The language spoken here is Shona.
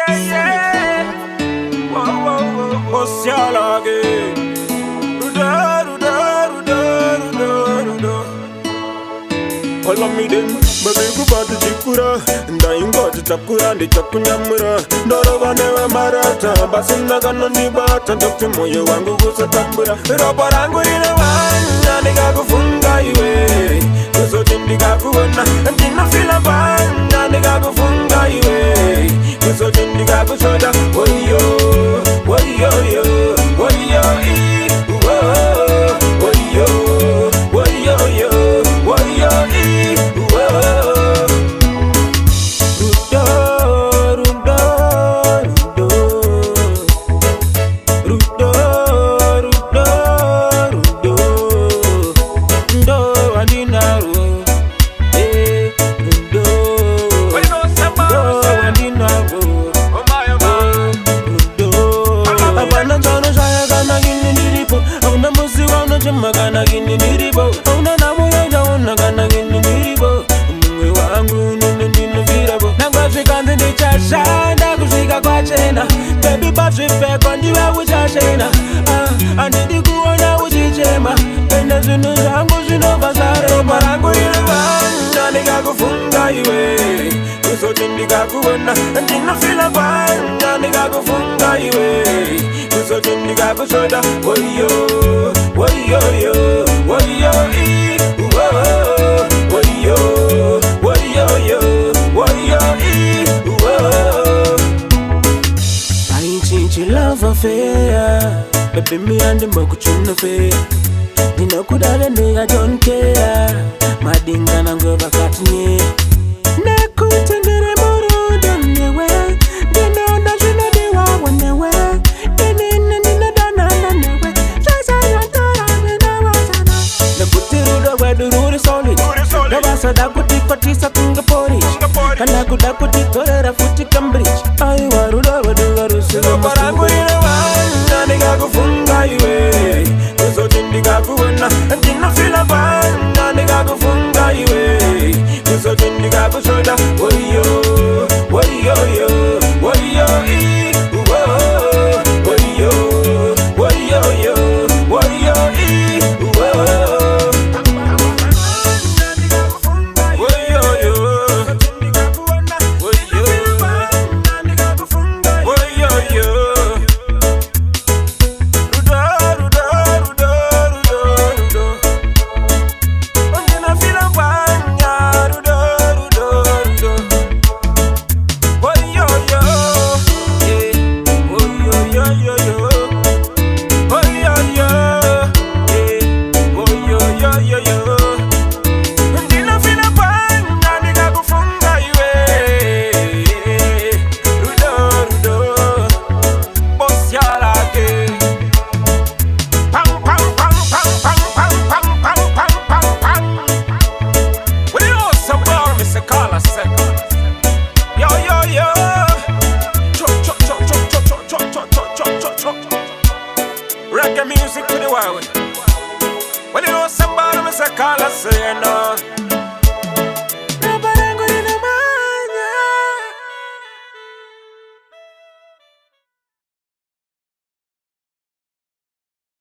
yeah. Whoa, whoa, whoa, whoa. Osialage. Ruda, ruda, ruda, ruda, ruda. All of me them, baby go back to Chikura. Dying God to Chakura, the Chakunyamura. Dorova never marata, Basinda gonna nibata, Dr. Moyo Wangu Satambura. Robarangu in a man, Naniga go funga iwe. Kuso Jindiga Kuana, and didn't feel a band, Naniga go funga iwe. Kuso Jindiga go soda, Woyo, Woyo, Woyo, Woyo, Woyo, Woyo, Magana gini niribo, una namu yanja una gana gini niribo. Mwe wangu nini virabo. Nangwa zikandi ni chasha, ndagu zika kwa chena. Baby bashi feko ndiwe uchashena. Andidi kuona uchichema. Penda zinu zangu zino bazare. Marangu iluwa, naniga kufunga iwe. Kuso jindika kuona, ndina fila kwa. Naniga kufunga iwe. Kuso jindika kusoda, woyo. Woyo, woyo, woyo, woyo, I ain't change your love affair. Baby, me and the Mokuchun affair. Nina kudale me, I don't care. Madinga na ngova katni. Nekutendere moro donewe. Dena na jina dewa wanewe. Dena nina dana nanewe. Dururi solid. Nabasa dakuti patisa kunga pori. Kana kudakuti torera futi Cambridge. Ai waruda wadugaru sila marangu ina wana. Niga kufunga iwe. Kuso jindika kuwana. Ndina fila bana. Niga kufunga iwe. Kuso jindika kusoda. Woyo, woyo, woyo, woyo, woyo, woyo, reggae music to the world. When you know somebody, Mr. Carla say no.